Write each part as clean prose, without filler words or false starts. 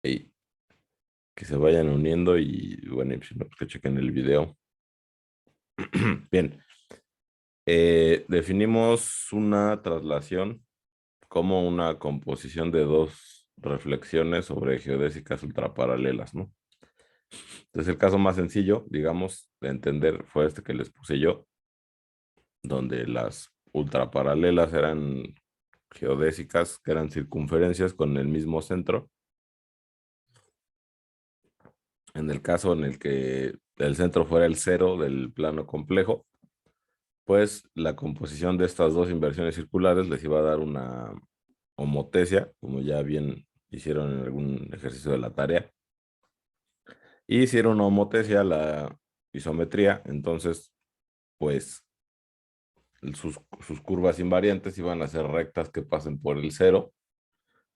Y que se vayan uniendo y bueno, y si no, pues que chequen el video. Bien, definimos una traslación como una composición de dos reflexiones sobre geodésicas ultraparalelas, ¿no? Entonces, el caso más sencillo, digamos, de entender fue este que les puse yo, donde las ultraparalelas eran geodésicas, que eran circunferencias con el mismo centro. En el caso en el que el centro fuera el cero del plano complejo, pues la composición de estas dos inversiones circulares les iba a dar una homotesia, como ya bien hicieron en algún ejercicio de la tarea. Y hicieron una homotesia la isometría, entonces, pues sus curvas invariantes iban a ser rectas que pasen por el cero,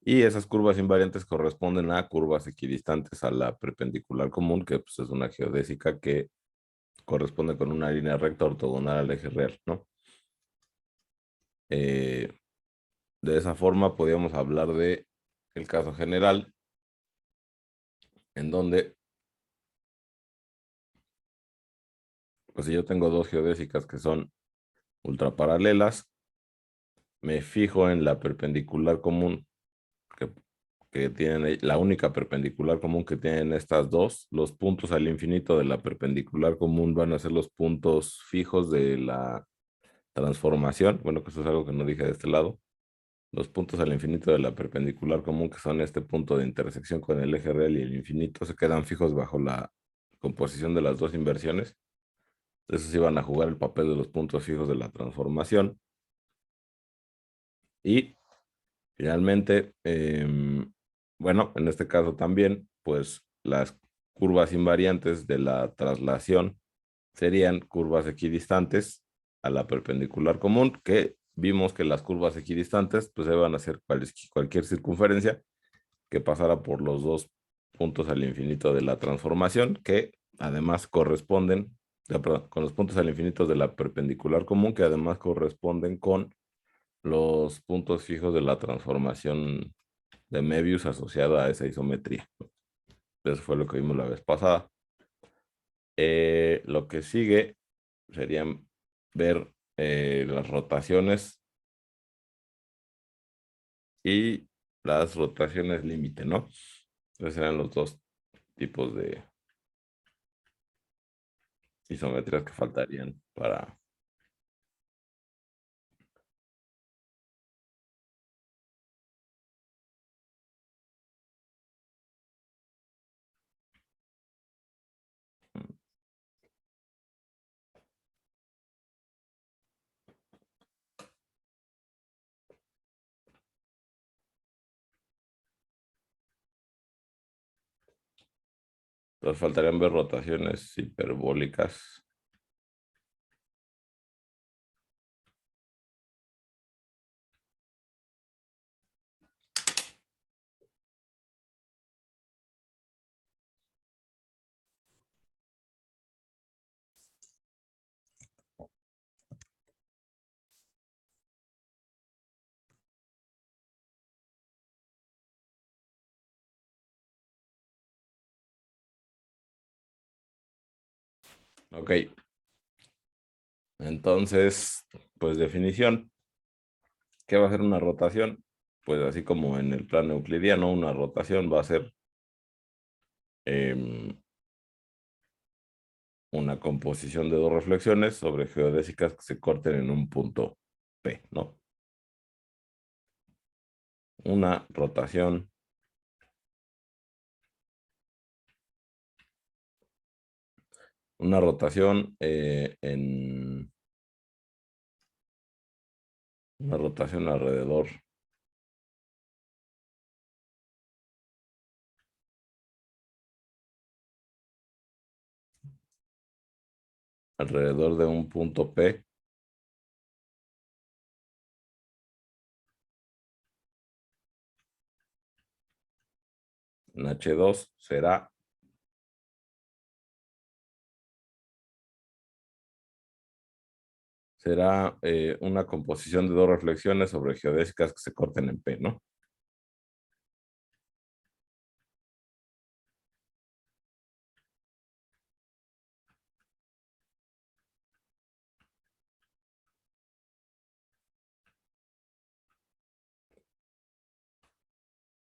y esas curvas invariantes corresponden a curvas equidistantes a la perpendicular común, que pues, es una geodésica que corresponde con una línea recta ortogonal al eje real, ¿no? Eh, de esa forma podíamos hablar de el caso general, en donde, pues si yo tengo dos geodésicas que son ultraparalelas, me fijo en la perpendicular común que, que tienen, la única perpendicular común que tienen estas dos. Los puntos al infinito de la perpendicular común van a ser los puntos fijos de la transformación. Bueno, que eso es algo que no dije de este lado. Los puntos al infinito de la perpendicular común, que son este punto de intersección con el eje real y el infinito, se quedan fijos bajo la composición de las dos inversiones. Esos iban a jugar el papel de los puntos fijos de la transformación. Y finalmente, bueno, en este caso también, pues las curvas invariantes de la traslación serían curvas equidistantes a la perpendicular común, que vimos que las curvas equidistantes pues van a ser cualquier circunferencia que pasara por los dos puntos al infinito de la transformación, que además corresponden, perdón, con los puntos al infinito de la perpendicular común, que además corresponden con los puntos fijos de la transformación de Möbius asociada a esa isometría. Eso fue lo que vimos la vez pasada. Lo que sigue serían ver las rotaciones y las rotaciones límite, ¿no? Entonces eran los dos tipos de isometrías que faltarían para... Entonces faltarían ver rotaciones hiperbólicas. Ok, entonces, pues definición. ¿Qué va a ser una rotación? Pues así como en el plano euclidiano, una rotación va a ser eh, una composición de dos reflexiones sobre geodésicas que se corten en un punto P, ¿no? Una rotación, una rotación en una rotación alrededor de un punto P en H2 será una composición de dos reflexiones sobre geodésicas que se corten en P, ¿no?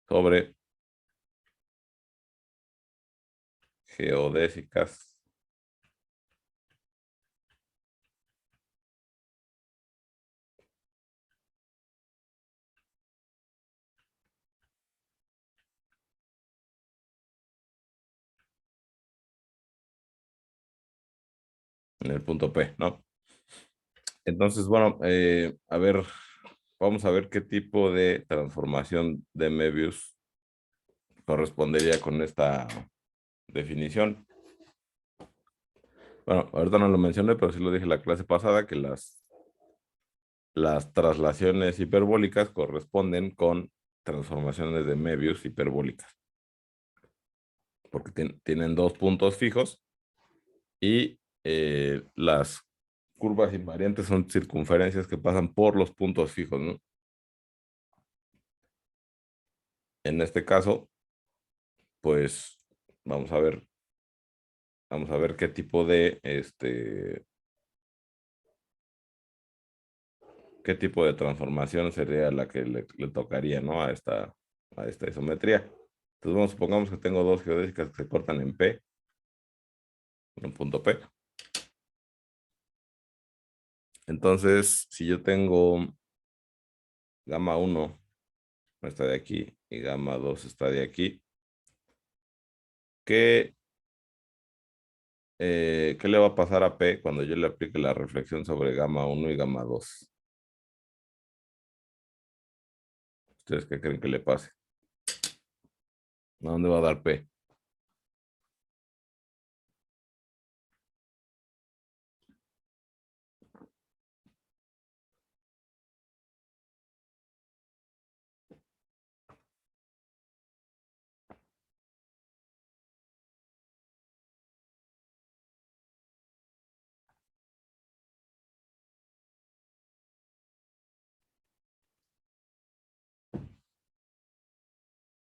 sobre geodésicas en el punto P, ¿no? Entonces, bueno, a ver, vamos a ver qué tipo de transformación de Möbius correspondería con esta definición. Bueno, ahorita no lo mencioné, pero sí lo dije la clase pasada, que las traslaciones hiperbólicas corresponden con transformaciones de Möbius hiperbólicas, porque tienen dos puntos fijos y las curvas invariantes son circunferencias que pasan por los puntos fijos, ¿no? En este caso, pues vamos a ver qué tipo de qué tipo de transformación sería la que le tocaría, ¿no? A esta isometría. Entonces, vamos, supongamos que tengo dos geodésicas que se cortan en P, en un punto P. Entonces, si yo tengo gamma 1 está de aquí y gamma 2 está de aquí, ¿qué, ¿qué le va a pasar a P cuando yo le aplique la reflexión sobre gamma 1 y gamma 2? ¿Ustedes qué creen que le pase? ¿A dónde va a dar P?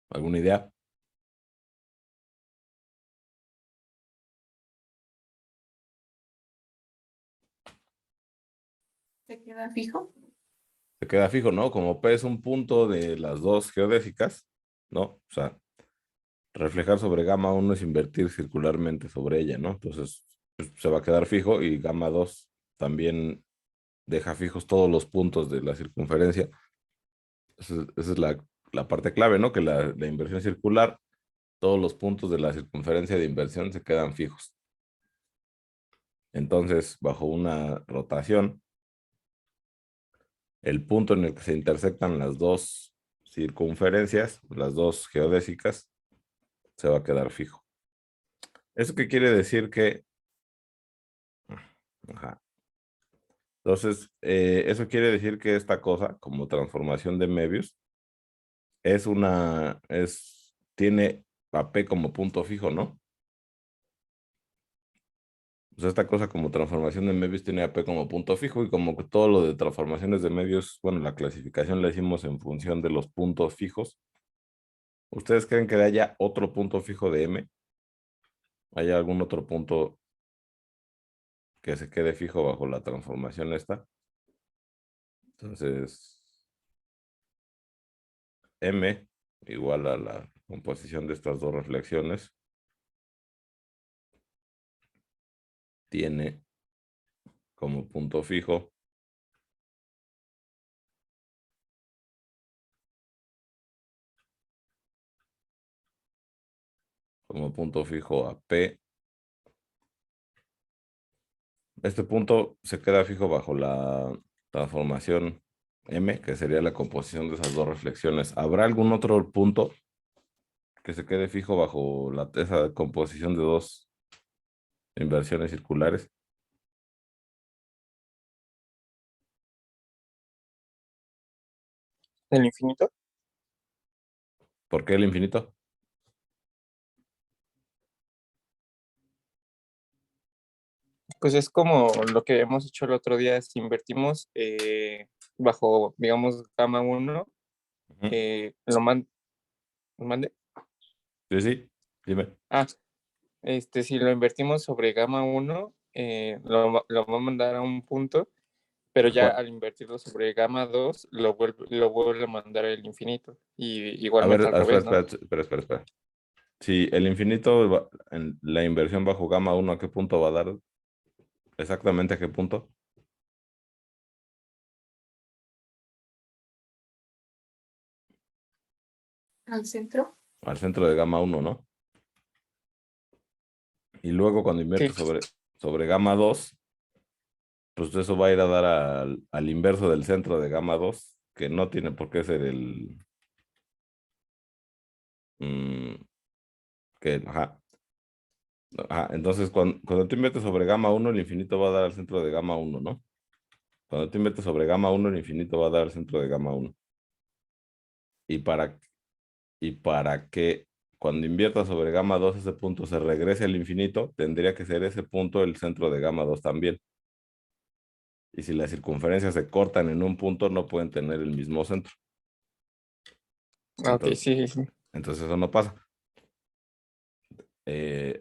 ¿Alguna idea? ¿Se queda fijo? Se queda fijo, ¿no? Como P es un punto de las dos geodésicas, ¿no? O sea, reflejar sobre gamma 1 es invertir circularmente sobre ella, ¿no? Entonces, pues, se va a quedar fijo y gamma 2 también deja fijos todos los puntos de la circunferencia. Esa es la parte clave, ¿no? Que la inversión circular, todos los puntos de la circunferencia de inversión se quedan fijos. Entonces, bajo una rotación, el punto en el que se intersectan las dos circunferencias, las dos geodésicas, se va a quedar fijo. ¿Eso qué quiere decir? Que... Ajá. Entonces, eso quiere decir que esta cosa, como transformación de Möbius, tiene a P como punto fijo, ¿no? Pues esta cosa como transformación de Möbius tiene a P como punto fijo y como que todo lo de transformaciones de Möbius, bueno, la clasificación la hicimos en función de los puntos fijos. ¿Ustedes creen que haya otro punto fijo de M? ¿Hay algún otro punto que se quede fijo bajo la transformación esta? Entonces, M igual a la composición de estas dos reflexiones tiene como punto fijo a P. Este punto se queda fijo bajo la transformación M, que sería la composición de esas dos reflexiones. ¿Habrá algún otro punto que se quede fijo bajo esa composición de dos inversiones circulares? ¿El infinito? ¿Por qué el infinito? Pues es como lo que hemos hecho el otro día, si invertimos bajo, digamos, gamma 1, Ujú. ¿lo mande? Sí, sí, dime. Ah, si lo invertimos sobre gamma 1, lo va a mandar a un punto, pero ya al invertirlo sobre gamma 2 lo vuelve a mandar al infinito. Y A ver, igualmente al revés, ¿no? espera. Si el infinito, en la inversión bajo gamma 1, ¿a qué punto va a dar? ¿Exactamente a qué punto? Al centro. Al centro de gamma 1, ¿no? Y luego cuando Sí. inviertes sobre gamma 2, pues eso va a ir a dar al inverso del centro de gamma 2, que no tiene por qué ser mm, ajá. Ajá, entonces, cuando tú inviertes sobre gamma 1, el infinito va a dar al centro de gamma 1, ¿no? Cuando tú inviertes sobre gamma 1, el infinito va a dar al centro de gamma 1. Y para, y para que cuando inviertas sobre gamma 2 ese punto se regrese al infinito, tendría que ser ese punto el centro de gamma 2 también. Y si las circunferencias se cortan en un punto, no pueden tener el mismo centro. Ok, Entonces, sí, sí, sí. entonces eso no pasa.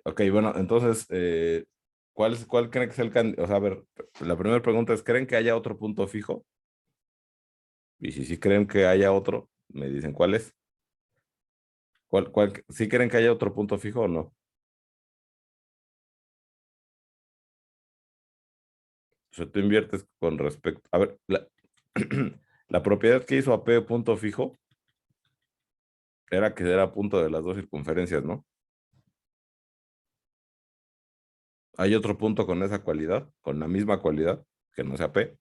Ok, bueno, entonces, ¿cuál creen que es el candidato? O sea, a ver, la primera pregunta es, ¿creen que haya otro punto fijo? Y si sí creen que haya otro, me dicen cuál es. ¿Sí creen que haya otro punto fijo o no? O sea, tú inviertes con respecto. A ver, la propiedad que hizo a P punto fijo era que era punto de las dos circunferencias, ¿no? ¿Hay otro punto con esa cualidad, con la misma cualidad, que no sea P?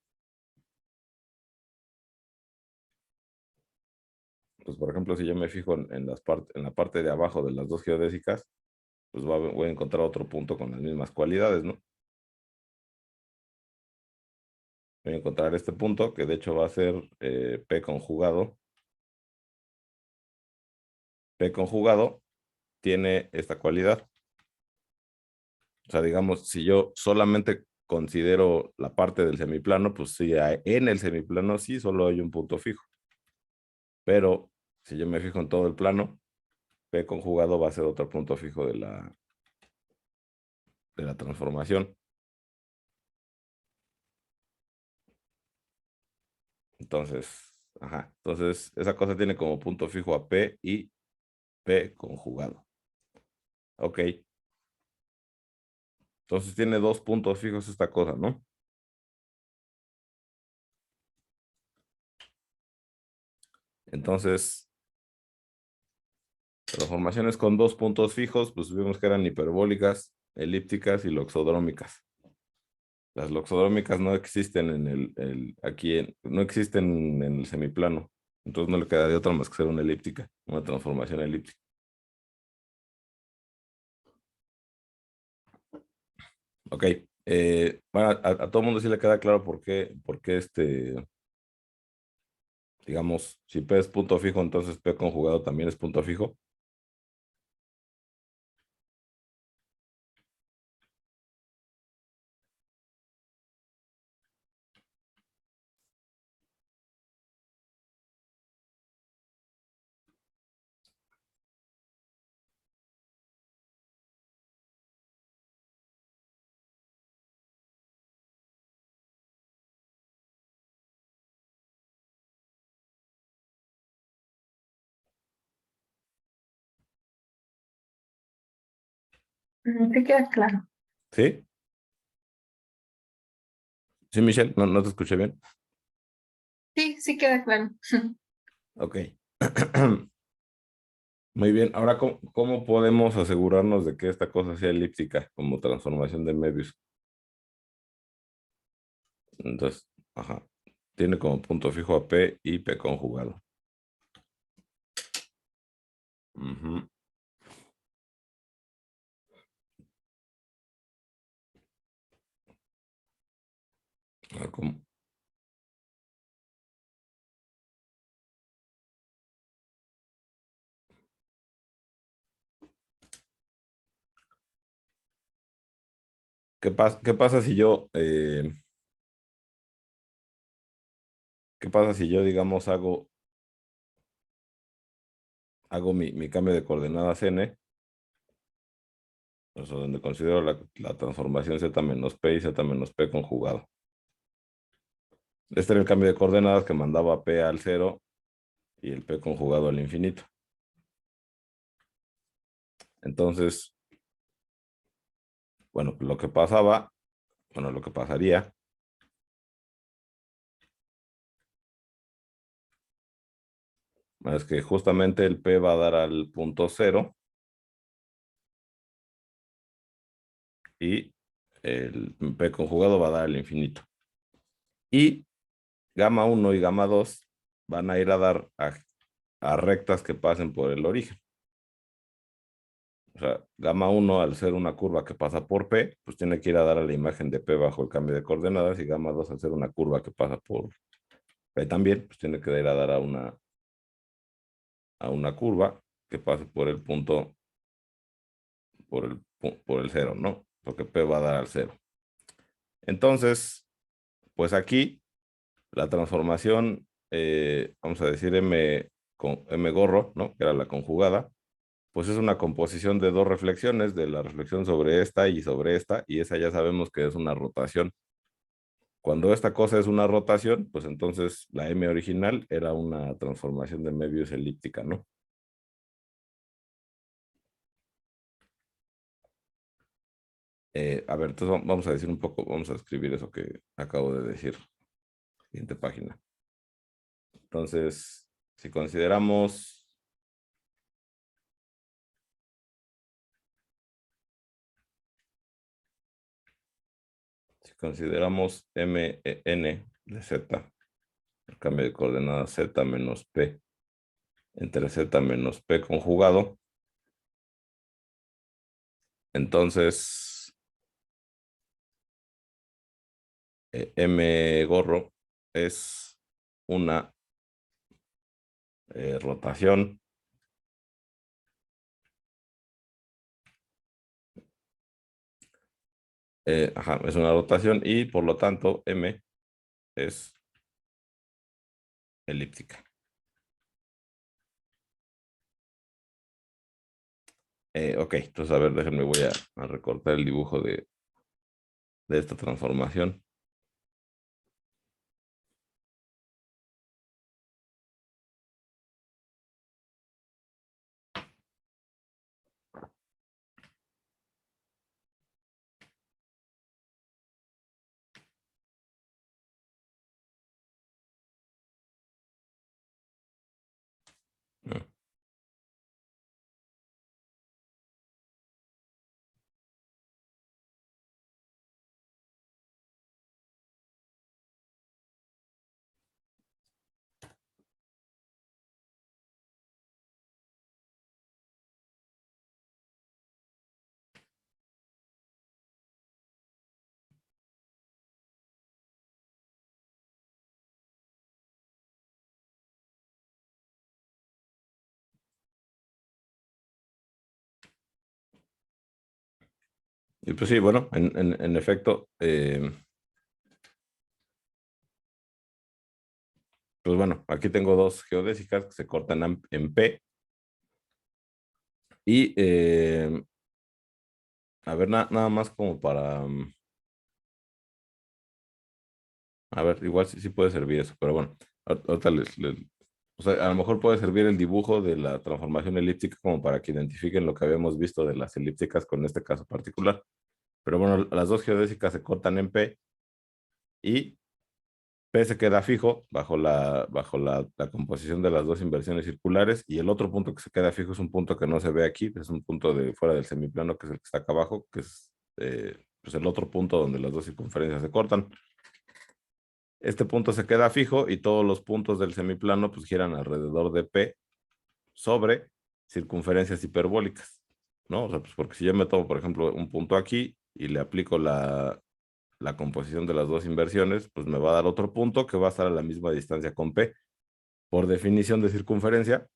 Pues, por ejemplo, si yo me fijo en la parte de abajo de las dos geodésicas, pues voy a encontrar otro punto con las mismas cualidades, ¿no? Voy a encontrar este punto, que de hecho va a ser P conjugado. P conjugado tiene esta cualidad. O sea, digamos, si yo solamente considero la parte del semiplano, pues sí, en el semiplano sí solo hay un punto fijo. Pero si yo me fijo en todo el plano, P conjugado va a ser otro punto fijo de la transformación. Entonces, ajá, entonces esa cosa tiene como punto fijo a P y P conjugado. Ok, entonces tiene dos puntos fijos esta cosa, ¿no? Entonces, transformaciones con dos puntos fijos, pues vimos que eran hiperbólicas, elípticas y loxodrómicas. Las loxodrómicas no existen no existen en el semiplano. Entonces no le queda de otra más que ser una elíptica, una transformación elíptica. Ok. Bueno, a todo mundo sí le queda claro por qué digamos, si P es punto fijo, entonces P conjugado también es punto fijo. Sí queda claro. ¿Sí? Sí, Michelle, no te escuché bien. Sí, sí queda claro. Ok. Muy bien. Ahora, ¿cómo podemos asegurarnos de que esta cosa sea elíptica como transformación de Möbius? Entonces, ajá. Tiene como punto fijo a P y P conjugado. Ujú. A ver, ¿qué pasa si yo, digamos, hago mi cambio de coordenadas n, o sea, donde considero la transformación z menos p y z menos p conjugado? Este era el cambio de coordenadas que mandaba P al 0 y el P conjugado al infinito. Entonces, bueno, lo que pasaría es que justamente el P va a dar al punto 0 y el P conjugado va a dar al infinito. Y gamma 1 y gamma 2 van a ir a dar a rectas que pasen por el origen. O sea, gamma 1 al ser una curva que pasa por P, pues tiene que ir a dar a la imagen de P bajo el cambio de coordenadas, y gamma 2 al ser una curva que pasa por P también, pues tiene que ir a dar a una curva que pase por el punto, por el 0, ¿no? Porque P va a dar al 0. Entonces, pues aquí la transformación, vamos a decir M, con M gorro, ¿no? Que era la conjugada, pues es una composición de dos reflexiones, de la reflexión sobre esta, y esa ya sabemos que es una rotación. Cuando esta cosa es una rotación, pues entonces la M original era una transformación de Möbius elíptica, ¿no? A ver, entonces vamos a decir un poco, vamos a escribir eso que acabo de decir. Siguiente página. Entonces, si consideramos MN de Z, el cambio de coordenadas Z menos P entre Z menos P conjugado, entonces M gorro es una rotación es una rotación, y por lo tanto M es elíptica. Ok, entonces a ver, déjenme, voy a recortar el dibujo de esta transformación. Mm. Y pues sí, bueno, en efecto, pues bueno, aquí tengo dos geodésicas que se cortan en P. Y a ver, nada más como para, a ver, igual sí puede servir eso, pero bueno, ahorita o sea, a lo mejor puede servir el dibujo de la transformación elíptica como para que identifiquen lo que habíamos visto de las elípticas con este caso particular. Pero bueno, las dos geodésicas se cortan en P, y P se queda fijo bajo la composición de las dos inversiones circulares, y el otro punto que se queda fijo es un punto que no se ve aquí, es un punto de fuera del semiplano, que es el que está acá abajo, que es pues el otro punto donde las dos circunferencias se cortan. Este punto se queda fijo y todos los puntos del semiplano pues giran alrededor de P sobre circunferencias hiperbólicas, ¿no? O sea, pues porque si yo me tomo, por ejemplo, un punto aquí y le aplico la composición de las dos inversiones, pues me va a dar otro punto que va a estar a la misma distancia con P. Por definición de circunferencia,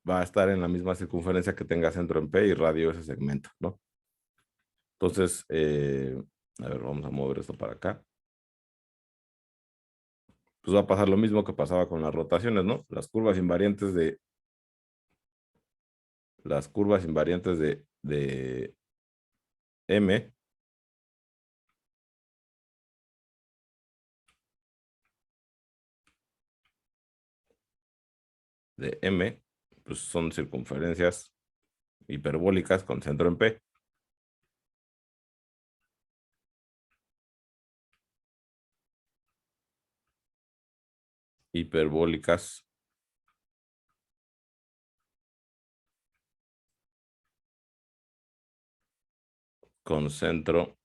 va a estar en la misma circunferencia que tenga centro en P y radio ese segmento, ¿no? Entonces, a ver, vamos a mover esto para acá. Pues va a pasar lo mismo que pasaba con las rotaciones, ¿no? Las curvas invariantes de M de M, pues son circunferencias hiperbólicas con centro en P. Hiperbólicas con centro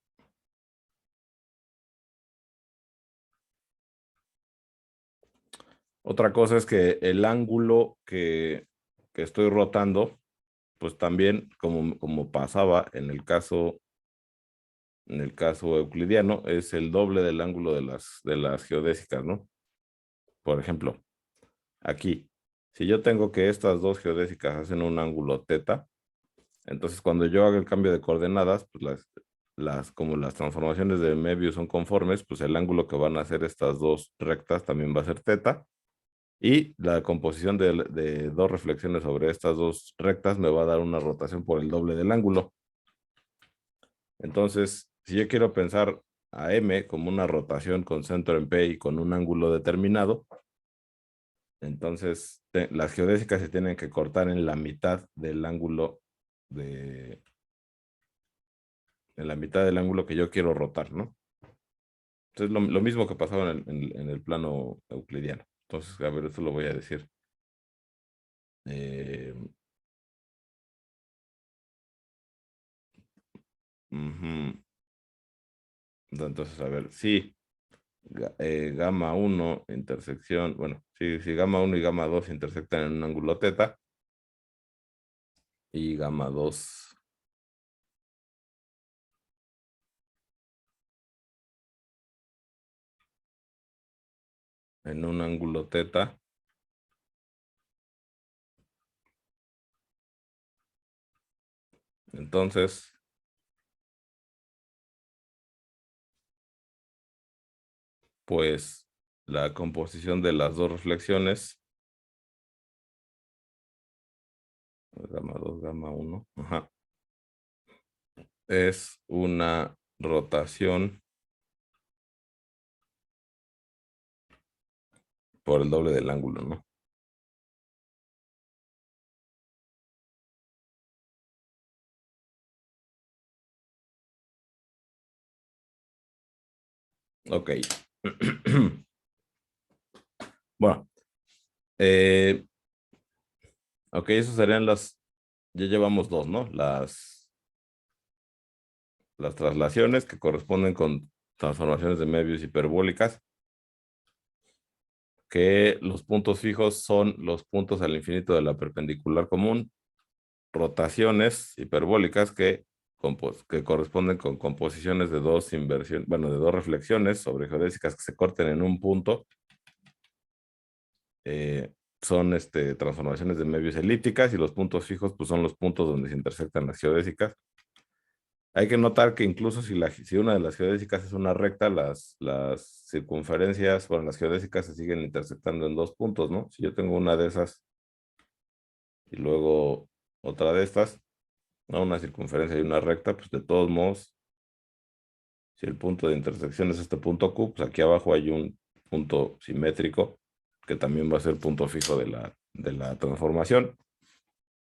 Otra cosa es que el ángulo que estoy rotando, pues también, como pasaba en el caso euclidiano, es el doble del ángulo de las geodésicas, ¿no? Por ejemplo, aquí, si yo tengo que estas dos geodésicas hacen un ángulo teta, entonces cuando yo haga el cambio de coordenadas, pues como las transformaciones de Möbius son conformes, pues el ángulo que van a hacer estas dos rectas también va a ser teta. Y la composición de dos reflexiones sobre estas dos rectas me va a dar una rotación por el doble del ángulo. Entonces, si yo quiero pensar a M como una rotación con centro en P y con un ángulo determinado, entonces las geodésicas se tienen que cortar en la mitad del ángulo en la mitad del ángulo que yo quiero rotar, ¿no? Entonces, lo mismo que pasaba en el plano euclidiano. Entonces, a ver, esto lo voy a decir. Ujú. Entonces, a ver, sí, gamma 1 intersección, bueno, sí, gamma 1 y gamma 2 intersectan en un ángulo teta y gamma 2 en un ángulo teta, entonces, pues la composición de las dos reflexiones, gamma 2 gamma 1 ajá, es una rotación por el doble del ángulo, ¿no? Ok. Bueno, eh, ok, esas serían ya llevamos dos, ¿no? Las traslaciones que corresponden con transformaciones de Möbius hiperbólicas, que los puntos fijos son los puntos al infinito de la perpendicular común, rotaciones hiperbólicas que corresponden con composiciones de dos inversiones, bueno, de dos reflexiones sobre geodésicas que se corten en un punto, son transformaciones de Möbius elípticas, y los puntos fijos pues son los puntos donde se intersectan las geodésicas. Hay que notar que incluso si una de las geodésicas es una recta, las circunferencias, bueno, las geodésicas se siguen intersectando en dos puntos, ¿no? Si yo tengo una de esas y luego otra de estas, ¿no? Una circunferencia y una recta, pues de todos modos, si el punto de intersección es este punto Q, pues aquí abajo hay un punto simétrico que también va a ser punto fijo de la transformación.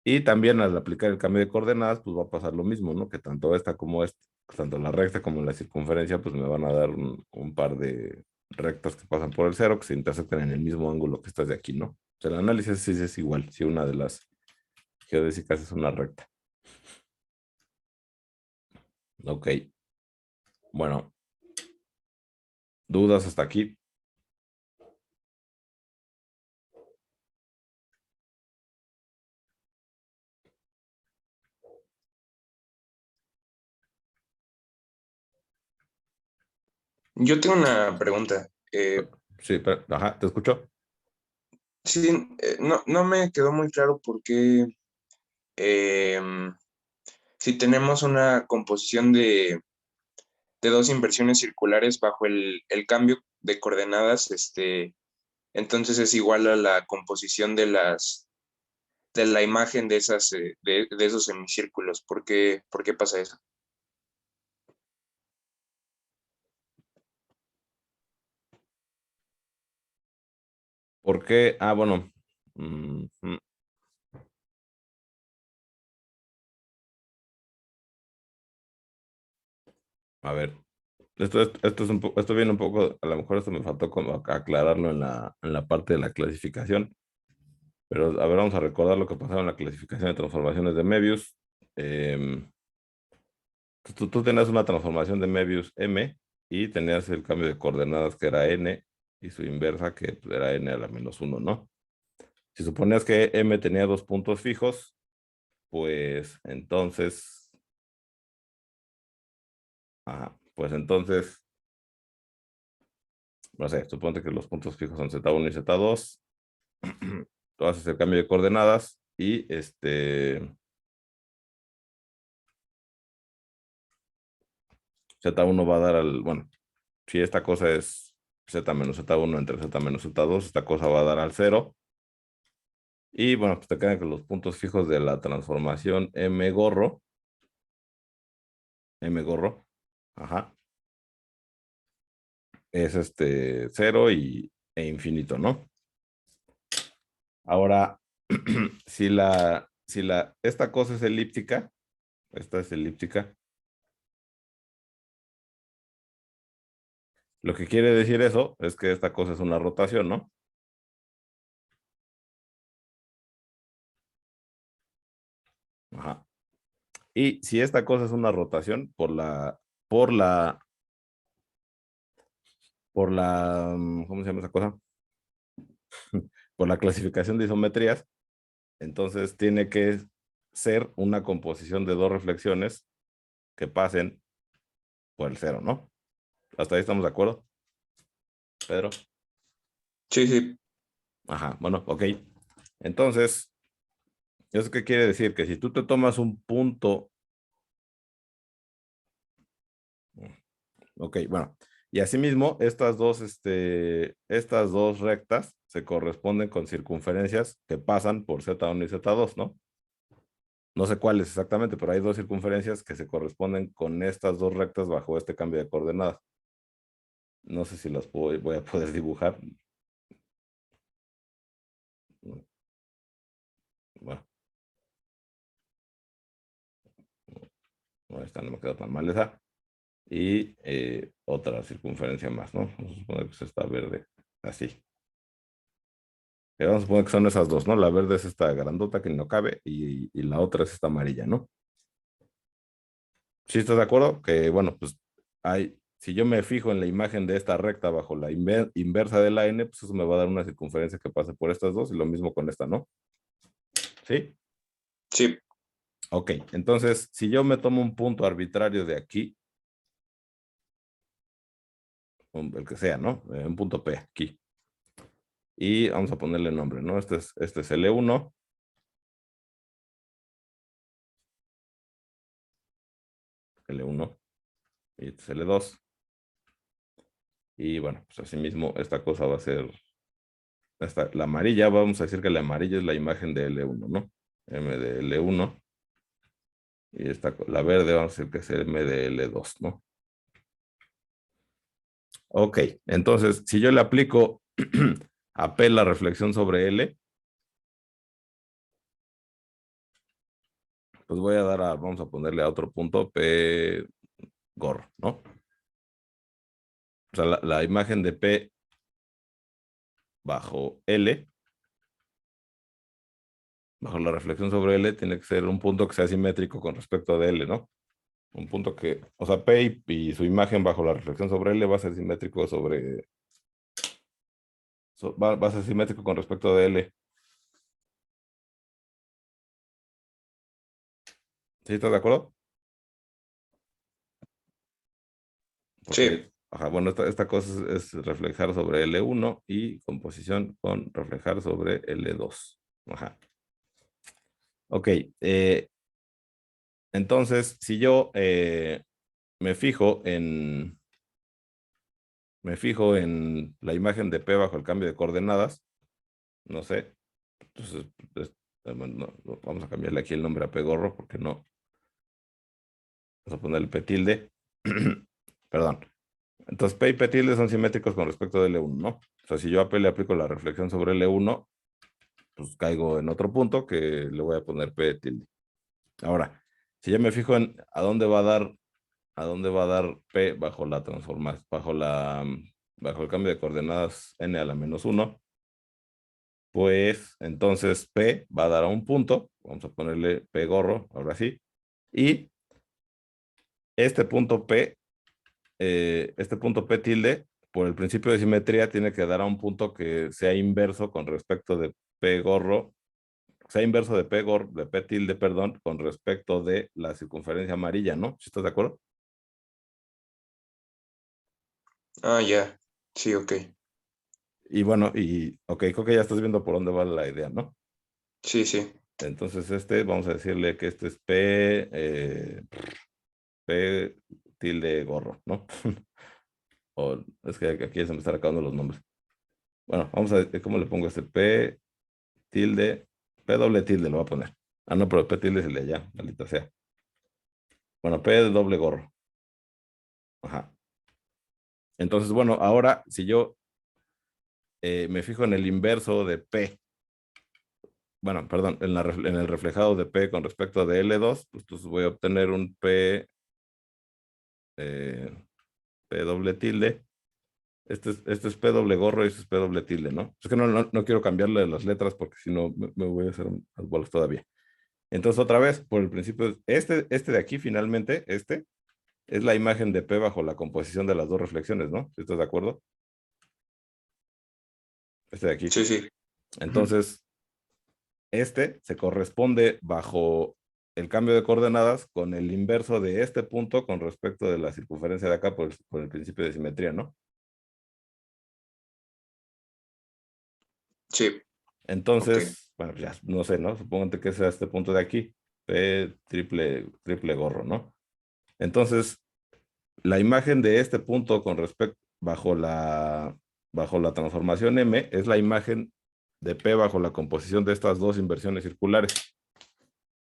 Y también al aplicar el cambio de coordenadas, pues va a pasar lo mismo, ¿no? Que tanto esta como esta, tanto la recta como la circunferencia, pues me van a dar un par de rectas que pasan por el cero, que se intersectan en el mismo ángulo que estas de aquí, ¿no? O sea, el análisis sí es igual, si una de las geodésicas es una recta. Ok. Bueno, ¿dudas hasta aquí? Yo tengo una pregunta. Sí, pero, ajá, ¿te escucho? Sí, no me quedó muy claro por qué, em, si tenemos una composición de dos inversiones circulares bajo el cambio de coordenadas, entonces es igual a la composición de la imagen de de esos semicírculos. Por qué pasa eso? ¿Por qué? Ah, bueno, Ujú. A ver, esto viene un poco, a lo mejor esto me faltó como aclararlo en la parte de la clasificación, pero a ver, vamos a recordar lo que pasaba en la clasificación de transformaciones de Möbius. Em, tú tenías una transformación de Möbius M y tenías el cambio de coordenadas que era N y su inversa que pues, era N a la -1, ¿no? Si suponías que M tenía dos puntos fijos, pues entonces, pues entonces, no sé, suponte que los puntos fijos son Z1 y Z2. Tú haces el cambio de coordenadas y Z1 va a dar al, bueno, si esta cosa es Z menos Z1 entre Z menos Z2, esta cosa va a dar al 0. Y bueno, pues te quedan que los puntos fijos de la transformación M gorro, ajá, es 0 e infinito, ¿no? Ahora, esta cosa es elíptica, esta es elíptica, lo que quiere decir eso es que esta cosa es una rotación, ¿no? Ajá. Y si esta cosa es una rotación por la, ¿cómo se llama esa cosa? Por la clasificación de isometrías, entonces tiene que ser una composición de dos reflexiones que pasen por el 0, ¿no? ¿Hasta ahí estamos de acuerdo, Pedro? Sí, sí. Ajá, bueno, ok. Entonces, ¿eso qué quiere decir? Que si tú te tomas un punto, ok, bueno, y asimismo, estas dos rectas se corresponden con circunferencias que pasan por Z1 y Z2, ¿no? No sé cuáles exactamente, pero hay dos circunferencias que se corresponden con estas dos rectas bajo este cambio de coordenadas. No sé si las voy a poder dibujar. Bueno, esta no me quedó tan mal esa. Y otra circunferencia más, ¿no? Vamos a suponer que esta está verde, así. Vamos a suponer que son esas dos, ¿no? La verde es esta grandota que no cabe y la otra es esta amarilla, ¿no? ¿Sí estás de acuerdo? Que, bueno, pues si yo me fijo en la imagen de esta recta bajo la inversa de la n, pues eso me va a dar una circunferencia que pase por estas dos y lo mismo con esta, ¿no? ¿Sí? Sí. Ok, entonces, si yo me tomo un punto arbitrario de aquí, el que sea, ¿no? Un punto P aquí. Y vamos a ponerle nombre, ¿no? Este es L1. L1 y este es L2. Y bueno, pues así mismo esta cosa va a ser, la amarilla, vamos a decir que la amarilla es la imagen de L1, ¿no? M de L1. Y la verde vamos a decir que es M de L2, ¿no? Ok, entonces, si yo le aplico a P la reflexión sobre L, pues voy a vamos a ponerle a otro punto P gorro, ¿no? O sea, la imagen de P bajo L, bajo la reflexión sobre L, tiene que ser un punto que sea simétrico con respecto de L, ¿no? Un punto que, o sea, P y su imagen bajo la reflexión sobre L va a ser simétrico va a ser simétrico con respecto de L. ¿Sí estás de acuerdo? Sí. Porque, ajá, bueno, esta cosa es reflejar sobre L1 y composición con reflejar sobre L2. Ajá. Ok. Entonces, si yo me fijo en la imagen de P bajo el cambio de coordenadas, no sé, entonces, vamos a cambiarle aquí el nombre a P gorro porque no, vamos a ponerle P tilde, perdón. Entonces P y P tilde son simétricos con respecto de L1, ¿no? O sea, si yo a P le aplico la reflexión sobre L1, pues caigo en otro punto que le voy a poner P tilde. Ahora, si ya me fijo en a dónde va a dar P bajo la transformación, bajo el cambio de coordenadas n a la -1, pues entonces P va a dar a un punto, vamos a ponerle P gorro, ahora sí, y este punto P tilde, por el principio de simetría, tiene que dar a un punto que sea inverso con respecto de P gorro, sea inverso de de P tilde, perdón, con respecto de la circunferencia amarilla, ¿no? ¿Sí estás de acuerdo? Ah, ya. Sí, ok. Y bueno, ok, creo que ya estás viendo por dónde va la idea, ¿no? Sí, sí. Entonces vamos a decirle que este es P tilde gorro, ¿no? O es que aquí ya se me están acabando los nombres. Bueno, vamos a ver cómo le pongo este P tilde, P doble tilde lo voy a poner. Ah, no, pero P tilde es el de allá, maldita sea. Bueno, P de doble gorro. Ajá. Entonces, bueno, ahora si yo me fijo en el inverso de P, bueno, perdón, en el reflejado de P con respecto de L2, pues entonces voy a obtener un P doble tilde. Este es P doble gorro y este es P doble tilde, ¿no? Es que no quiero cambiarle las letras porque si no me voy a hacer más bolas todavía. Entonces, otra vez, por el principio, este de aquí finalmente, es la imagen de P bajo la composición de las dos reflexiones, ¿no? ¿Sí estás de acuerdo? Este de aquí. Sí, sí. Entonces, este se corresponde bajo el cambio de coordenadas con el inverso de este punto con respecto de la circunferencia de acá por el principio de simetría, ¿no? Sí, ok. Entonces, bueno, ya no sé, ¿no? Supóngate que sea este punto de aquí, P triple gorro, ¿no? Entonces, la imagen de este punto con respecto bajo la transformación M es la imagen de P bajo la composición de estas dos inversiones circulares.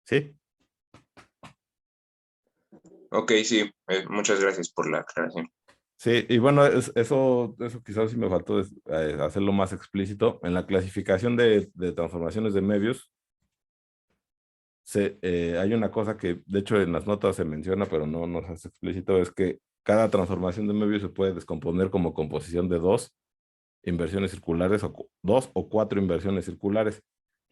¿Sí? Ok, sí. Muchas gracias por la aclaración. Sí, y bueno, eso quizás sí me faltó hacerlo más explícito. En la clasificación de transformaciones de Möbius, hay una cosa que, de hecho, en las notas se menciona, pero no nos hace explícito, es que cada transformación de Möbius se puede descomponer como composición de dos inversiones circulares o dos o cuatro inversiones circulares.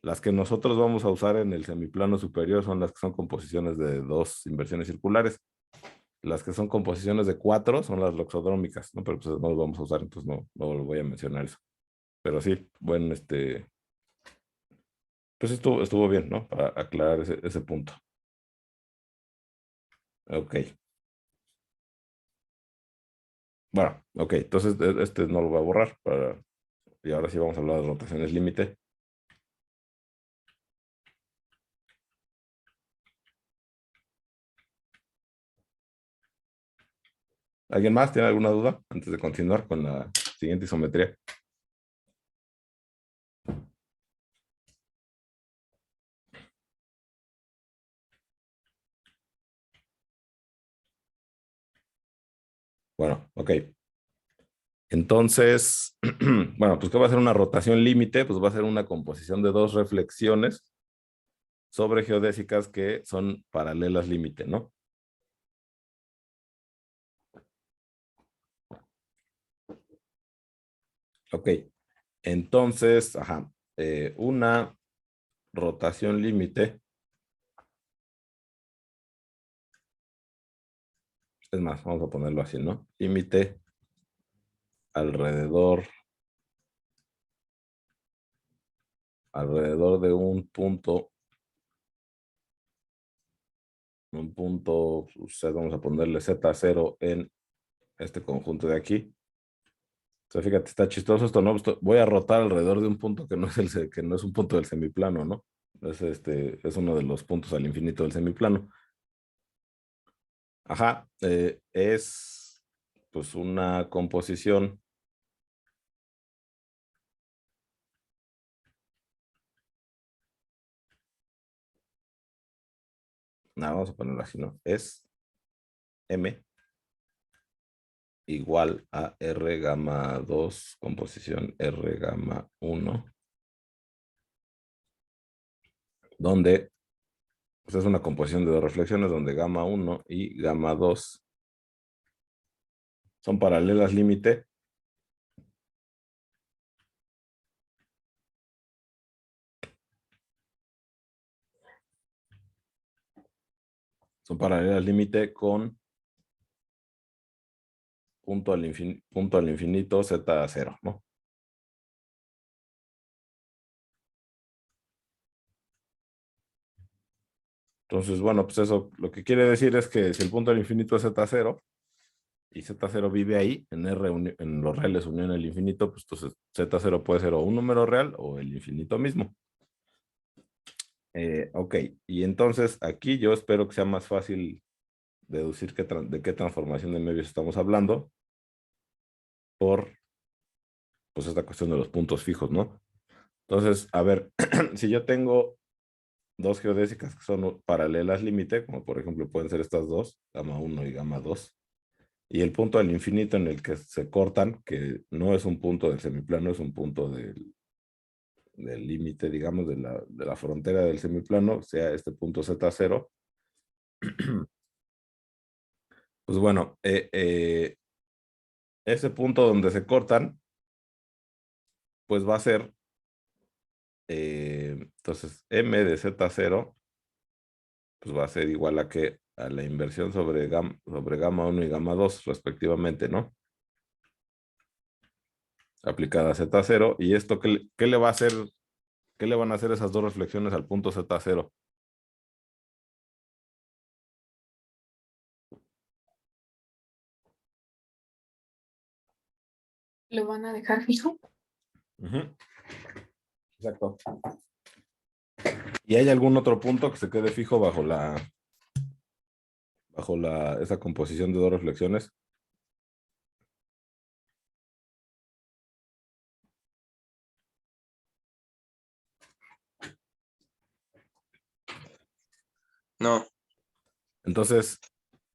Las que nosotros vamos a usar en el semiplano superior son las que son composiciones de dos inversiones circulares. Las que son composiciones de cuatro son las loxodrómicas, ¿no? Pero pues no las vamos a usar, entonces no lo voy a mencionar eso. Pero sí, bueno, pues estuvo bien, ¿no? Para aclarar ese punto. Ok. Bueno, ok, entonces este no lo voy a borrar y ahora sí vamos a hablar de rotaciones límite. ¿Alguien más tiene alguna duda antes de continuar con la siguiente isometría? Bueno, ok. Entonces, bueno, pues ¿qué va a ser una rotación límite? Pues va a ser una composición de dos reflexiones sobre geodésicas que son paralelas límite, ¿no? Ok, entonces, ajá, una rotación límite, es más, vamos a ponerlo así, ¿no? Límite alrededor de un punto, vamos a ponerle Z0 en este conjunto de aquí. O sea, fíjate, está chistoso esto, ¿no? Voy a rotar alrededor de un punto que no es que no es un punto del semiplano, ¿no? Es uno de los puntos al infinito del semiplano. Ajá, es pues una composición. Nada, vamos a ponerlo así, ¿no? Es M igual a R gamma 2, composición R gamma 1 donde pues, es una composición de dos reflexiones donde gamma 1 y gamma 2 son paralelas límite con punto al infinito Z0, ¿no? Entonces, bueno, pues eso lo que quiere decir es que si el punto al infinito es Z0 y Z0 vive ahí, en los reales unión al infinito, pues entonces Z0 puede ser o un número real o el infinito mismo. Ok, y entonces aquí yo espero que sea más fácil deducir de qué transformación de medios estamos hablando por pues esta cuestión de los puntos fijos, ¿no? Entonces, a ver, si yo tengo dos geodésicas que son paralelas límite, como por ejemplo pueden ser estas dos, gamma 1 y gamma 2, y el punto del infinito en el que se cortan, que no es un punto del semiplano, es un punto del límite, digamos, de la frontera del semiplano, sea este punto Z0, pues bueno, ese punto donde se cortan, pues va a ser, entonces, m de Z0, pues va a ser igual a la inversión sobre gamma 1 y gamma 2 respectivamente, ¿no? Aplicada a Z0. ¿Y esto qué le va a hacer? ¿Qué le van a hacer esas dos reflexiones al punto Z0? ¿Lo van a dejar fijo? Ujú. Exacto. ¿Y hay algún otro punto que se quede fijo esa composición de dos reflexiones? No, Entonces,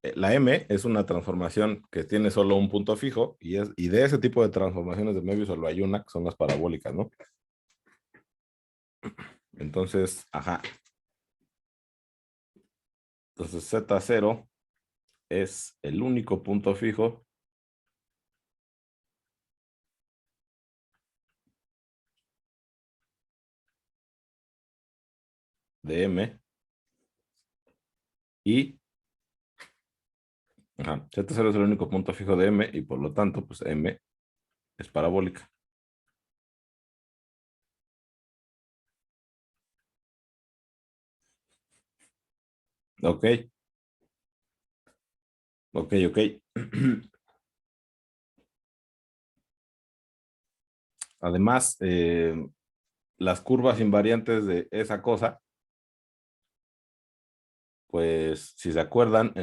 la M es una transformación que tiene solo un punto fijo y de ese tipo de transformaciones de Möbius solo hay una, que son las parabólicas, ¿no? Entonces, ajá. Entonces, Z0 es el único punto fijo de M y ajá, Z0 es el único punto fijo de M y por lo tanto, pues M es parabólica. Ok, ok, ok. Además, las curvas invariantes de esa cosa, pues si se acuerdan,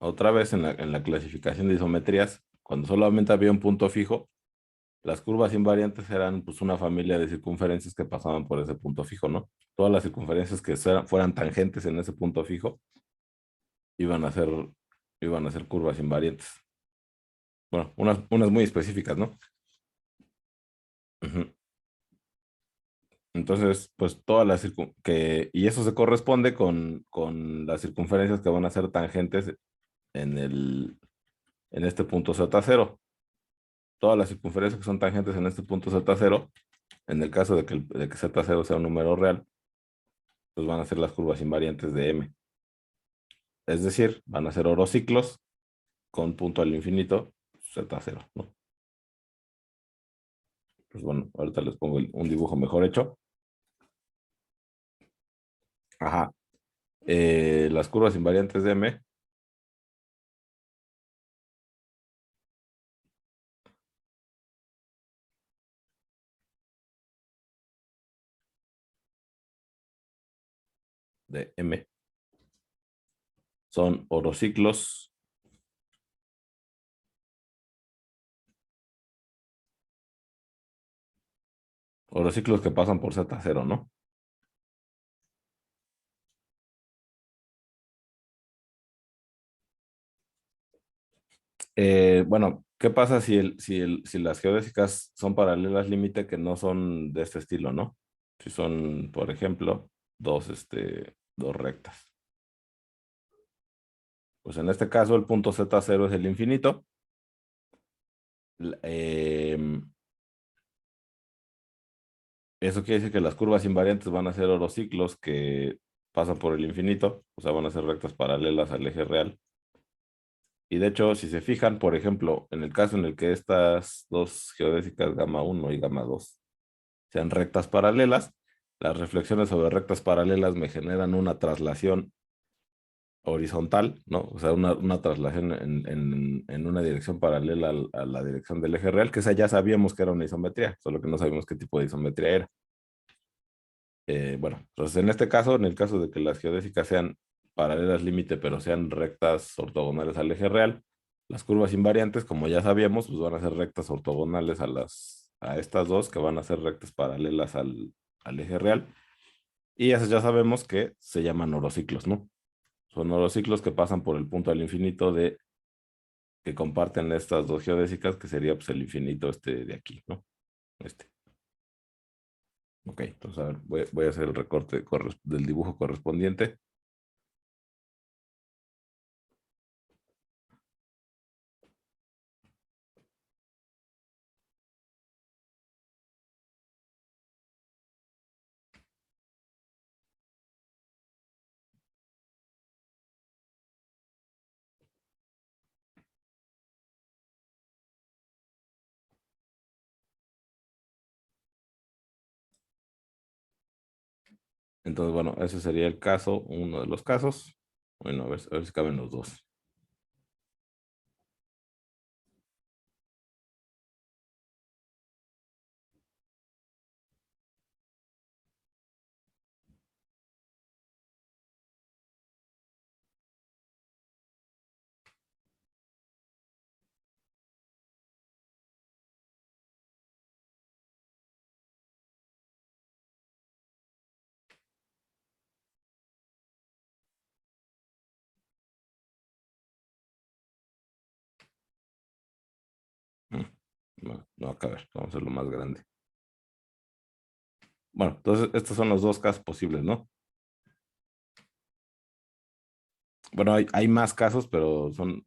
otra vez en la clasificación de isometrías, cuando solamente había un punto fijo, las curvas invariantes eran pues una familia de circunferencias que pasaban por ese punto fijo, ¿no? Todas las circunferencias que fueran tangentes en ese punto fijo iban a ser, iban a ser curvas invariantes. Bueno, unas muy específicas, ¿no? Ujú. Entonces, pues todas las y eso se corresponde con las circunferencias que van a ser tangentes en este punto Z0. Todas las circunferencias que son tangentes en este punto Z0, en el caso de que Z0 sea un número real, pues van a ser las curvas invariantes de M. Es decir, van a ser orociclos con punto al infinito Z0, ¿no? Pues bueno, ahorita les pongo un dibujo mejor hecho. Ajá. Las curvas invariantes de M de M son orociclos que pasan por Z0, ¿no? Bueno, ¿qué pasa si las geodésicas son paralelas límite que no son de este estilo, ¿no? Si son, por ejemplo, dos rectas. Pues en este caso el punto Z0 es el infinito. Eso quiere decir que las curvas invariantes van a ser orociclos que pasan por el infinito, o sea, van a ser rectas paralelas al eje real. Y de hecho, si se fijan, por ejemplo, en el caso en el que estas dos geodésicas gamma 1 y gamma 2 sean rectas paralelas, las reflexiones sobre rectas paralelas me generan una traslación horizontal, ¿no? O sea, una traslación en una dirección paralela a la dirección del eje real, que esa ya sabíamos que era una isometría, solo que no sabíamos qué tipo de isometría era. Bueno, entonces en este caso, en el caso de que las geodésicas sean paralelas límite, pero sean rectas ortogonales al eje real, las curvas invariantes, como ya sabíamos, pues van a ser rectas ortogonales a estas dos, que van a ser rectas paralelas al eje real. Y esas ya sabemos que se llaman orociclos, ¿no? Son orociclos que pasan por el punto al infinito que comparten estas dos geodésicas, que sería pues el infinito de aquí, ¿no? Ok, entonces a ver, voy a hacer el recorte del dibujo correspondiente. Entonces, bueno, ese sería el caso, uno de los casos. Bueno, a ver si caben los dos. Mm, No, no va a caber, vamos a hacerlo más grande. Bueno, entonces estos son los dos casos posibles, ¿no? Bueno, hay más casos, pero son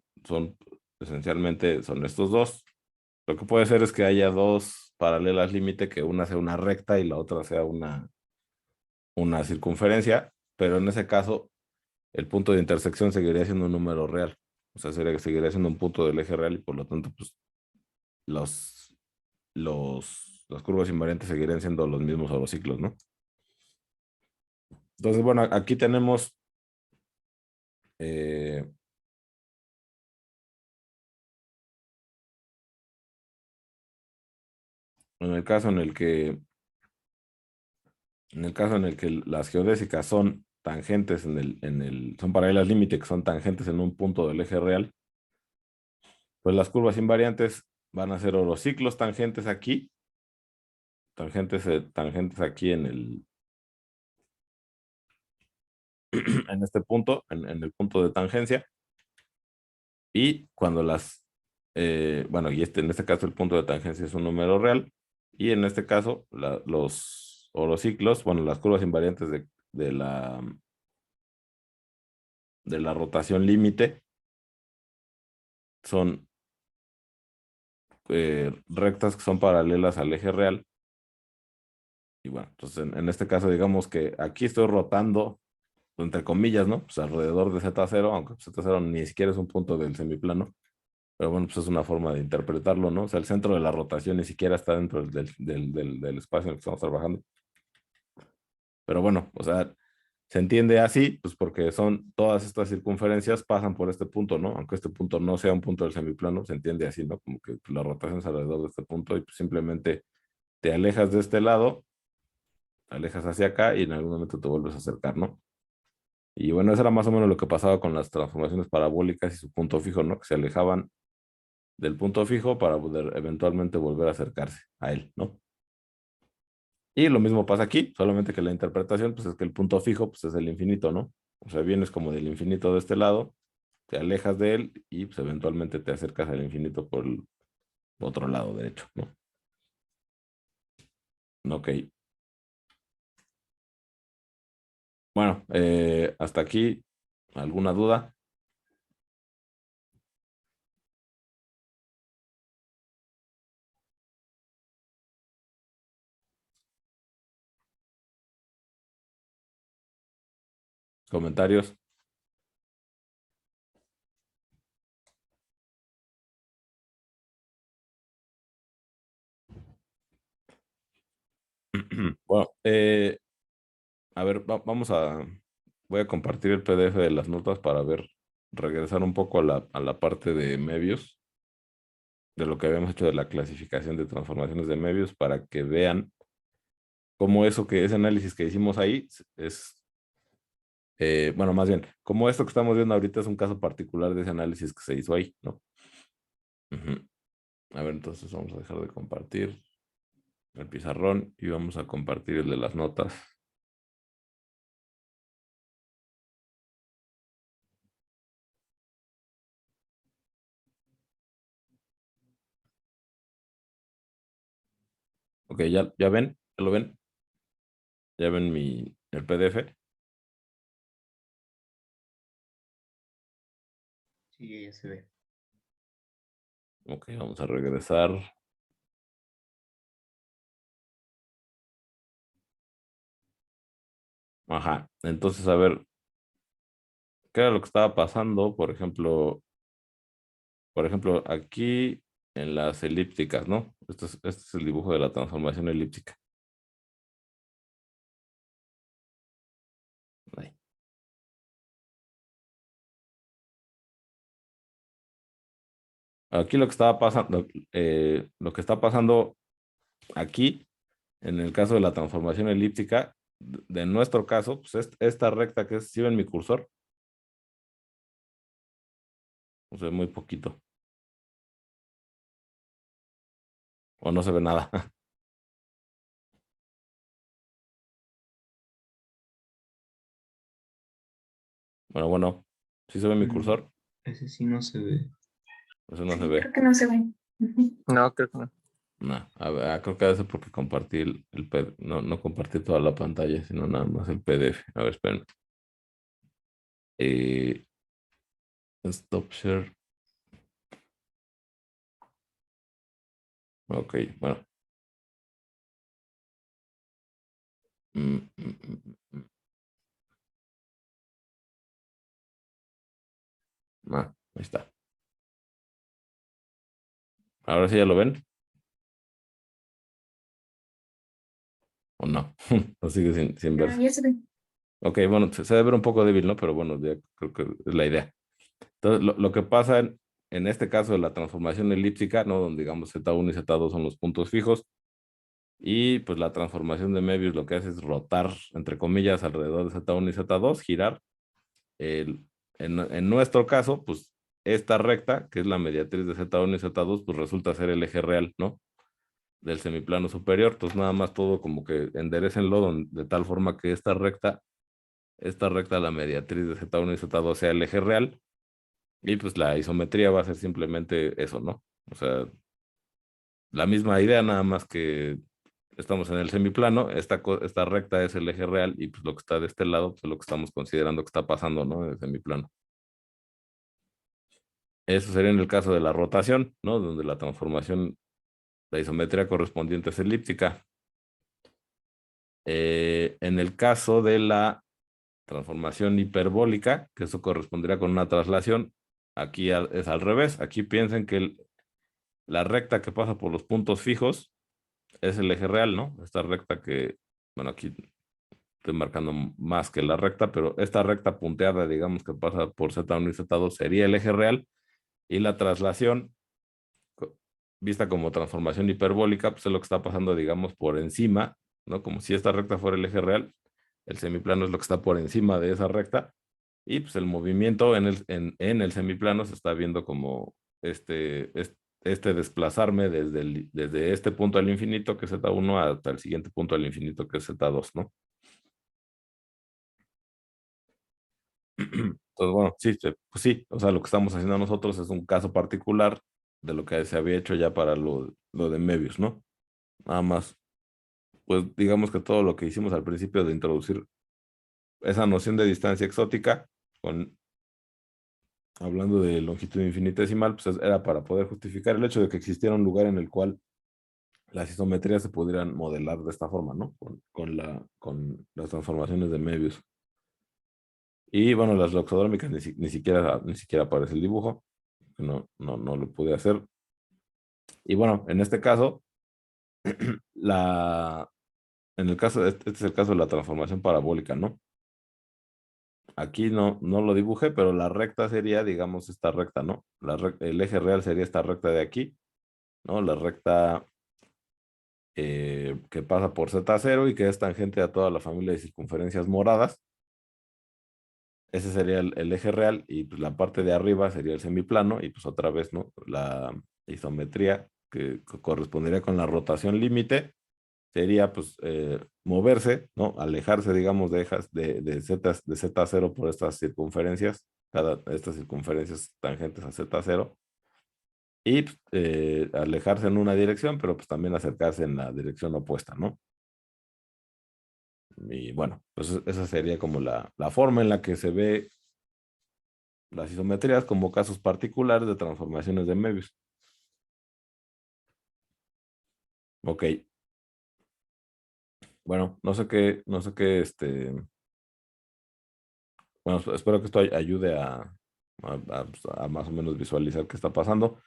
esencialmente son estos dos. Lo que puede ser es que haya dos paralelas límite, que una sea una recta y la otra sea una circunferencia, pero en ese caso el punto de intersección seguiría siendo un número real. O sea, seguiría siendo un punto del eje real y por lo tanto, pues los, las curvas invariantes seguirían siendo los mismos orociclos, ¿no? Entonces, bueno, aquí tenemos eh, en el caso en el que las geodésicas son tangentes son paralelas límite, que son tangentes en un punto del eje real, pues las curvas invariantes van a ser orociclos tangentes aquí, tangentes aquí en este punto, en el punto de tangencia, y cuando bueno, y en este caso el punto de tangencia es un número real, y en este caso los orociclos, bueno, las curvas invariantes de la rotación límite son rectas que son paralelas al eje real. Y bueno, entonces en este caso digamos que aquí estoy rotando, entre comillas, ¿no? Pues alrededor de Z0, aunque Z0 ni siquiera es un punto del semiplano. Pero bueno, pues es una forma de interpretarlo, ¿no? O sea, el centro de la rotación ni siquiera está dentro del espacio en el que estamos trabajando. Pero bueno, o sea, se entiende así, pues porque son todas estas circunferencias pasan por este punto, ¿no? Aunque este punto no sea un punto del semiplano, se entiende así, ¿no? Como que la rotación es alrededor de este punto y pues simplemente te alejas de este lado, te alejas hacia acá y en algún momento te vuelves a acercar, ¿no? Y bueno, eso era más o menos lo que pasaba con las transformaciones parabólicas y su punto fijo, ¿no? Que se alejaban del punto fijo para poder eventualmente volver a acercarse a él, ¿no? Y lo mismo pasa aquí, solamente que la interpretación, pues es que el punto fijo, pues es el infinito, ¿no? O sea, vienes como del infinito de este lado, te alejas de él y pues eventualmente te acercas al infinito por el otro lado derecho, ¿no? Ok. Bueno, hasta aquí, ¿alguna duda? ¿Comentarios? Bueno, a ver, voy a compartir el PDF de las notas para ver, regresar un poco a la parte de Möbius, de lo que habíamos hecho de la clasificación de transformaciones de Möbius, para que vean cómo ese análisis que hicimos ahí bueno, más bien, cómo esto que estamos viendo ahorita es un caso particular de ese análisis que se hizo ahí, ¿no? Ujú. A ver, entonces vamos a dejar de compartir el pizarrón y vamos a compartir el de las notas. Ok, ya ven, ya lo ven, ya ven el PDF. Sí, ya se ve. Ok, vamos a regresar. Ajá, entonces a ver, ¿qué era lo que estaba pasando? Por ejemplo, aquí en las elípticas, ¿no? Este es el dibujo de la transformación elíptica. Ahí. Aquí lo que está pasando aquí, en el caso de la transformación elíptica, de nuestro caso, pues esta recta que es, si ven mi cursor, o sea, muy poquito, o no se ve nada. Bueno, si se ve mi cursor, Ese sí no se ve. eso no se Sí, ve. creo que no se ve. Ujú. No, creo que no. No, a ver, creo que debe ser porque compartí no compartí toda la pantalla, sino nada más el PDF. A ver, esperen. Eh, Stop share. Ok, bueno. Mm, mm, mm, mm. Ahí está. Ahora sí ya lo ven, ¿o no? O sigue sin Ah, verse. ya se ve. Ok, bueno, se debe ver un poco débil, ¿no? Pero bueno, ya creo que es la idea. Entonces, lo que pasa en este caso de la transformación elíptica, ¿no? Donde digamos Z1 y Z2 son los puntos fijos, y pues la transformación de Möbius lo que hace es rotar, entre comillas, alrededor de Z1 y Z2, girar. El- en nuestro caso, pues esta recta, que es la mediatriz de Z1 y Z2, pues resulta ser el eje real, ¿no? Del semiplano superior. Entonces nada más todo como que enderecenlo de tal forma que esta recta, la mediatriz de Z1 y Z2 sea el eje real, y pues la isometría va a ser simplemente eso, ¿no? O sea, la misma idea, nada más que estamos en el semiplano, esta recta es el eje real, y pues lo que está de este lado pues es lo que estamos considerando que está pasando, ¿no? En el semiplano. Eso sería en el caso de la rotación, ¿no? Donde la transformación, la isometría correspondiente es elíptica. En el caso de la transformación hiperbólica, que eso correspondería con una traslación, aquí es al revés. Aquí piensen que la recta que pasa por los puntos fijos es el eje real, ¿no? Esta recta que, bueno, aquí estoy marcando más que la recta, pero esta recta punteada, digamos, que pasa por Z1 y Z2 sería el eje real, y la traslación, vista como transformación hiperbólica, pues es lo que está pasando, digamos, por encima, ¿no? Como si esta recta fuera el eje real, el semiplano es lo que está por encima de esa recta, y pues el movimiento en el semiplano se está viendo como este desplazarme desde este punto al infinito, que es Z1, hasta el siguiente punto al infinito, que es Z2, ¿no? Entonces, bueno, sí, pues sí, o sea, lo que estamos haciendo nosotros es un caso particular de lo que se había hecho ya para lo de Möbius, ¿no? Nada más, pues digamos que todo lo que hicimos al principio de introducir esa noción de distancia exótica, hablando de longitud infinitesimal, pues era para poder justificar el hecho de que existiera un lugar en el cual las isometrías se pudieran modelar de esta forma, ¿no? Con las transformaciones de Möbius. Y bueno, las loxodrómicas ni siquiera aparece el dibujo, no lo pude hacer. Y bueno, en este caso, en el caso, este es el caso de la transformación parabólica, ¿no? Aquí no lo dibujé, pero la recta sería, digamos, esta recta, ¿no? El eje real sería esta recta de aquí, ¿no? La recta que pasa por Z0 y que es tangente a toda la familia de circunferencias moradas. Ese sería el eje real y pues, la parte de arriba sería el semiplano y pues otra vez, ¿no? La isometría que correspondería con la rotación límite sería pues moverse, ¿no? Alejarse, digamos, de Z0 por estas circunferencias, estas circunferencias tangentes a Z0 y alejarse en una dirección, pero pues también acercarse en la dirección opuesta, ¿no? Y bueno, pues esa sería como la forma en la que se ve las isometrías como casos particulares de transformaciones de Möbius. Ok. Bueno, no sé qué, bueno, espero que esto ayude a más o menos visualizar qué está pasando.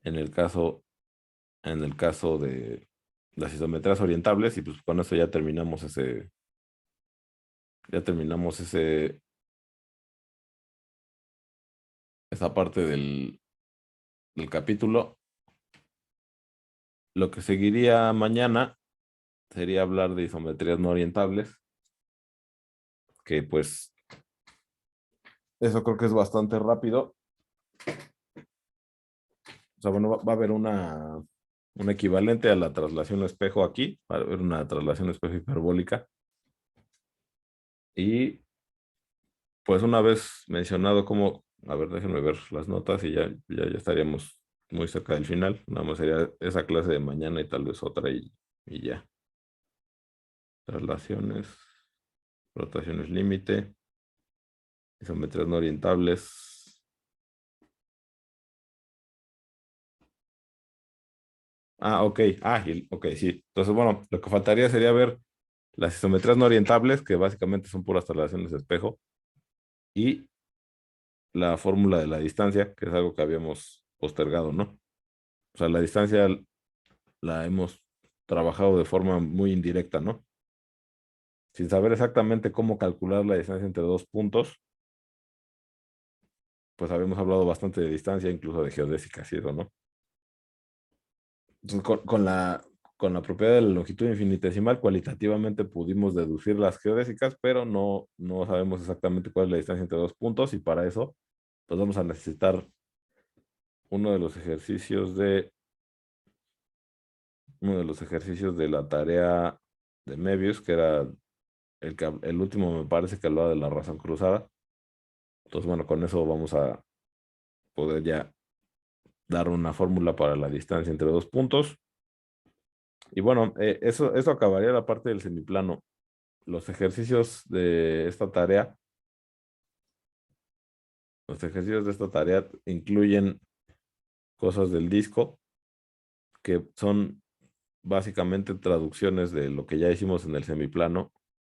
En el caso de las isometrías orientables, y pues con eso ya terminamos esa parte del capítulo. Lo que seguiría mañana sería hablar de isometrías no orientables, que pues eso creo que es bastante rápido. O sea, bueno, va a haber un equivalente a la traslación espejo aquí, va a haber una traslación espejo hiperbólica. Y pues una vez mencionado cómo, a ver, déjenme ver las notas y ya estaríamos muy cerca del final. Nada más sería esa clase de mañana y tal vez otra y ya. Traslaciones, rotaciones límite, isometrías no orientables. Ok. Ok, sí. Entonces, bueno, lo que faltaría sería ver las isometrías no orientables, que básicamente son puras traslaciones de espejo, y la fórmula de la distancia, que es algo que habíamos postergado, ¿no? O sea, la distancia la hemos trabajado de forma muy indirecta, ¿no? Sin saber exactamente cómo calcular la distancia entre dos puntos, pues habíamos hablado bastante de distancia, incluso de geodésicas y eso, ¿no? Entonces, con la propiedad de la longitud infinitesimal, cualitativamente pudimos deducir las geodésicas, pero no sabemos exactamente cuál es la distancia entre dos puntos y para eso, pues vamos a necesitar uno de los ejercicios de la tarea de Möbius, que era el último, me parece que hablaba de la razón cruzada. Entonces, bueno, con eso vamos a poder ya dar una fórmula para la distancia entre dos puntos. Y bueno, eso acabaría la parte del semiplano. Los ejercicios de esta tarea incluyen cosas del disco, que son básicamente traducciones de lo que ya hicimos en el semiplano